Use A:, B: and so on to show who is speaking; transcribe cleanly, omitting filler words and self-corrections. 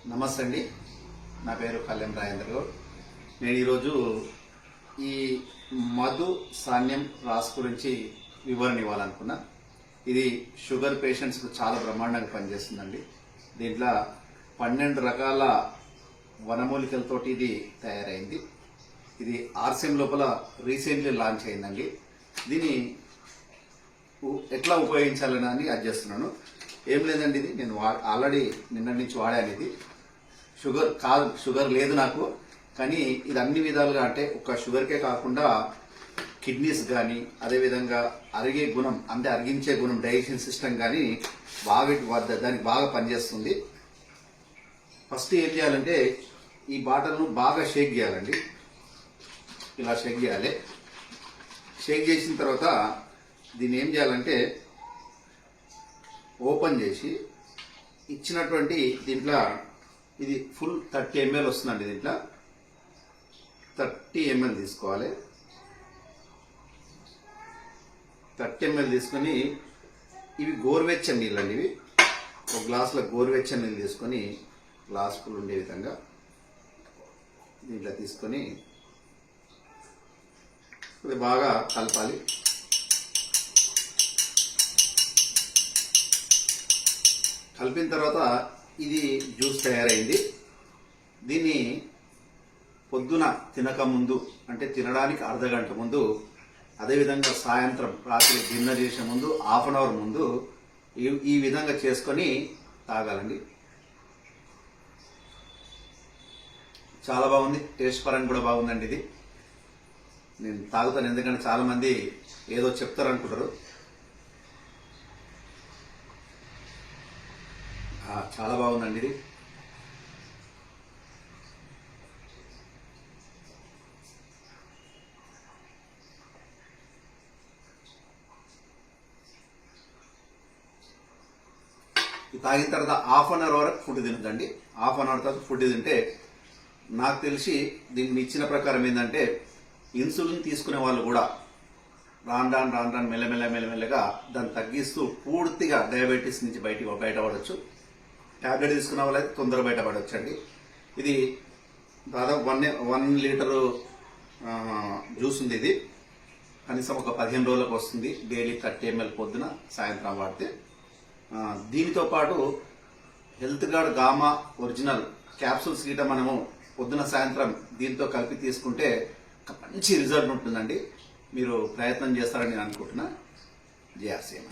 A: నమస్తే అండి. నా పేరు కళ్యాణ్ రాజేంద్ర గౌడ్. నేను ఈరోజు ఈ మధు సాన్యం రాస్ గురించి వివరణ ఇవ్వాలనుకున్నా. ఇది షుగర్ పేషెంట్స్కు చాలా బ్రహ్మాండంగా పనిచేస్తుందండి. దీంట్లో 12 రకాల వనమూలికలతోటి ఇది తయారైంది. ఇది ఆర్సిఎం లోపల రీసెంట్లీ లాంచ్ అయిందండి. దీన్ని ఎట్లా ఉపయోగించాలని అది చేస్తున్నాను. ఏం లేదండి, ఇది నేను ఆల్రెడీ నిన్నటి నుంచి వాడాను. ఇది షుగర్ లేదు నాకు, కానీ ఇది అన్ని విధాలుగా, అంటే ఒక షుగర్కే కాకుండా కిడ్నీస్ కానీ, అదేవిధంగా అరిగే గుణం, అంటే అరిగించే గుణం, డైజెషన్ సిస్టమ్ కానీ దానికి బాగా పనిచేస్తుంది. ఫస్ట్ ఏం చేయాలంటే ఈ బాటిల్ను బాగా షేక్ చేయాలండి. ఇలా షేక్ చేయాలి. షేక్ చేసిన తర్వాత దీన్ని ఏం చేయాలంటే ఓపెన్ చేసి ఇచ్చినటువంటి దీంట్లో ఇది ఫుల్ 30 ml వస్తుందండి. దీంట్లో 30 ml తీసుకోవాలి. 30 ml తీసుకొని ఇవి గోరువెచ్చని నీళ్ళు అండి. ఇవి ఒక గ్లాసులో గోరువెచ్చని నీళ్ళు తీసుకొని గ్లాస్ ఫుల్ ఉండే విధంగా దీంట్లో తీసుకొని ఇది బాగా కలపాలి. కలిపిన తర్వాత ఇది జ్యూస్ తయారైంది. దీన్ని పొద్దున తినక ముందు, అంటే తినడానికి అర్ధగంట ముందు, అదేవిధంగా సాయంత్రం రాత్రి డిన్నర్ చేసే ముందు 1/2 అవర్ ముందు ఈ విధంగా చేసుకొని తాగాలండి. చాలా బాగుంది. టేస్ట్ పరంగా కూడా బాగుందండి. ఇది నేను తాగుతాను, ఎందుకంటే చాలా మంది ఏదో చెప్తారు అనుకుంటారు. చాలా బాగుందండి. ఇది తాగిన తర్వాత 1/2 అవర్ వరకు ఫుడ్ తినదండి. 1/2 అవర్ తర్వాత ఫుడ్ తింటే, నాకు తెలిసి దీన్ని ఇచ్చిన ప్రకారం ఏంటంటే ఇన్సులిన్ తీసుకునే వాళ్ళు కూడా రాను మెల్లమెల్లగా దాన్ని తగ్గిస్తూ పూర్తిగా డయాబెటీస్ నుంచి బయటపడవచ్చు. ట్యాబ్లెట్ తీసుకున్న వాళ్ళైతే తొందరగా బయటపడవచ్చు అండి. ఇది దాదాపు 1 లీటరు జ్యూస్ ఉంది. ఇది కనీసం ఒక 15 రోజులకు వస్తుంది. డైలీ 30 ml పొద్దున సాయంత్రం వాడితే. దీనితో పాటు health gourd gamma original capsules గిట మనము పొద్దున సాయంత్రం దీంతో కలిపి తీసుకుంటే ఒక మంచి రిజల్ట్ ఉంటుందండి. మీరు ప్రయత్నం చేస్తారని నేను అనుకుంటున్నా. జై ఆర్సీఎం.